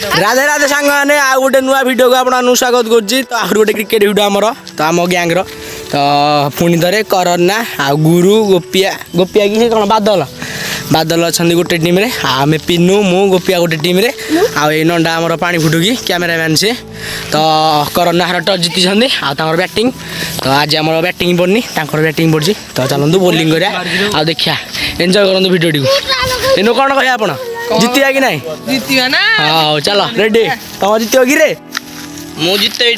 राधे राधे सांग मैंने आ गोटे नुआ वीडियो को आपन स्वागत करुच्ची। तो आ गोटे क्रिकेट वीडियो आमर तो आम गैंग्र तो पुणी थे करना आ गुरु गोपिया गोपिया कि कौन बादल बादल अच्छा गोटे टीम रे आम पिनू मु गोपिया गोटे टीम रे आ नंडा आमर पानी फुटुकी कैमेरामैन सी तो करना हार टच जीति आर बैटिंग तो आज आम बैटिंग पड़नी बैटिंग पड़ी तो चलते बोलिंग करा देखिया एंजॉय करूँ वीडियो टी इन कौन कहे आप जीतिया कि नहीं जीतिया ना हाँ चलो रेडी तुम जीत कि रे मु जीते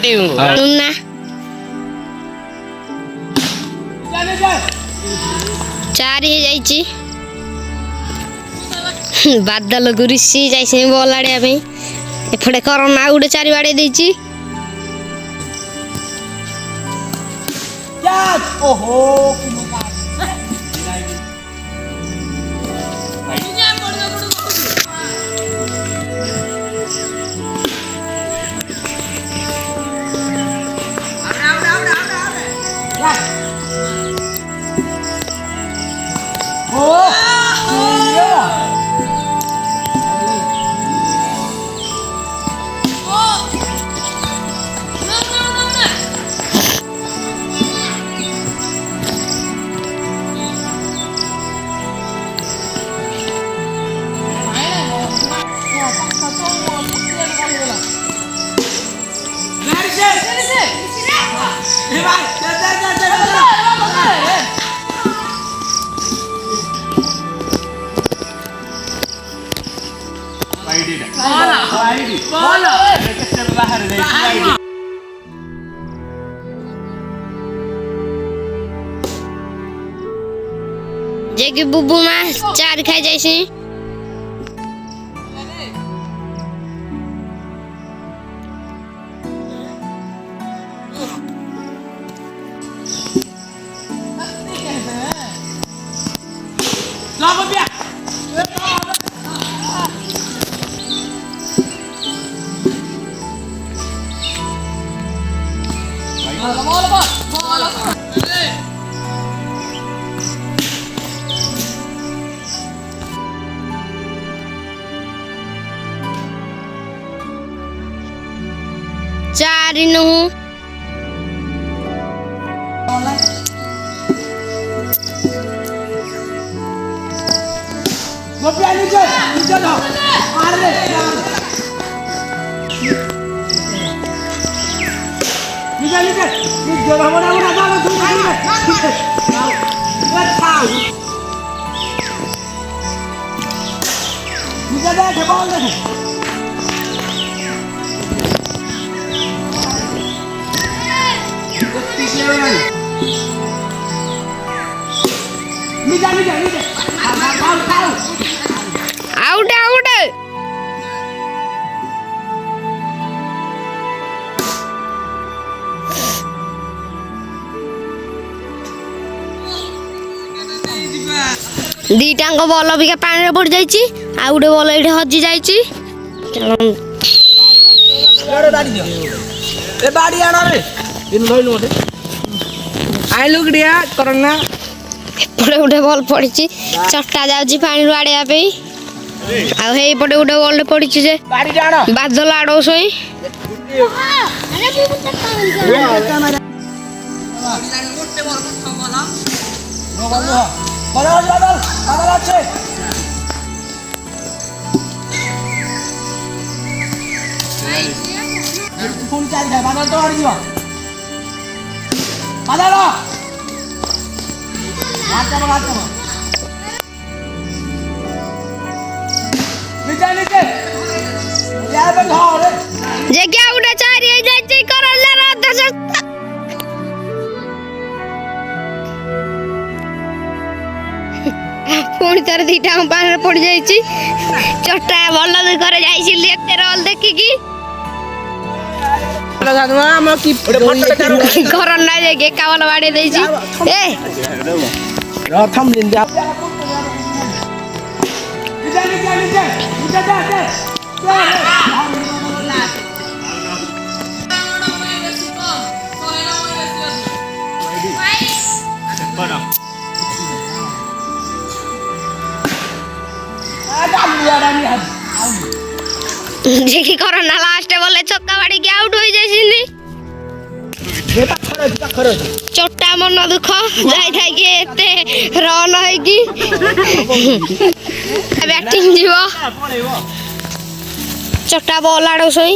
चार ही बादल गुरुसी जाइए बल आड़े एपटे करना गोटे चारि बाड़े देछि ओहो जे कि बुबू माँ चार खाई जाइए चार नु गोपिया नीचे नीचे जाओ मार दे नीचे नीचे नीचे बड़ा बड़ा जाओ तू नीचे अच्छा नीचे देख बॉल देख नीचे नीचे नीचे आउट आउट दीटांग बल भी पानी पड़ जाइए आ गोटे बल ये हजि जाइए आइलु गड़िया करना एपटे गोटे बल पड़ी चट्टा जाऊँगी पानी आड़िया आउे गोटे बल पड़ी जे बादल आड़ सही जगह उठे चारी जाई करले राधा सस्ता पुणी थर दीटा पानी पड़ जाई चट्टा भल करे जाइए एते रोल देखिकी घर ना जाके कावल बाड़े देछि ए रथम दिन जा ଯେ କି କରୋନା ଲାଷ୍ଟ ବଲେ ଛକା ବାଡିକି ଆଉଟ ହୋଇ ଯାଇଛନ୍ତି ଚୋଟା ମନ ଦୁଃଖ ଯାଇଥାଇକି ଏତେ ରନ ହେଇକି ବ୍ୟାଟିଂ ଯିବ ଚୋଟା ବଲ ଆଡକୁ ଶୋଇ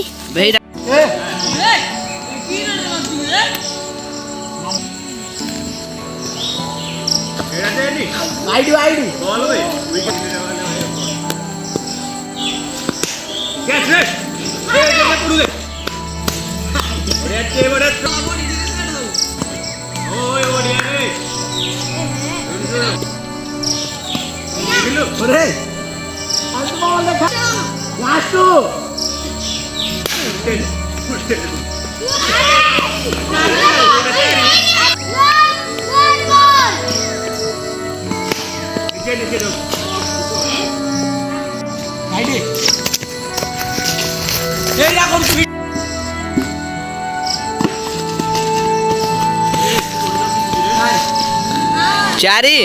ଚାରି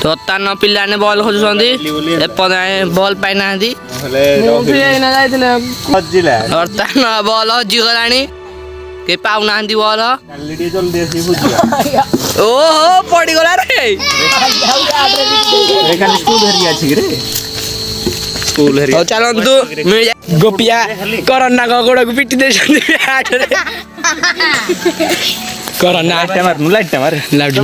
ତୋତାନ ପିଲାମାନେ ବଲ୍ ଖୋଜୁଛନ୍ତି ଏପର୍ଯ୍ୟନ୍ତ ବଲ୍ ପାଇନାହାନ୍ତି ବର୍ତ୍ତମାନ ବଲ୍ ହଜିଗଲାଣି କେହି ପାଉନାହାନ୍ତି ବଲ୍ ଓହୋ ପଡିଗଲା ରେ ହଉ ଚାଲନ୍ତୁ ଗୋପିଆ କରୋନା ଗୋଡକୁ ପିଟି ଦେଇଛନ୍ତି ବ୍ୟାଟରେ କରୋନା ଲାଇଟ୍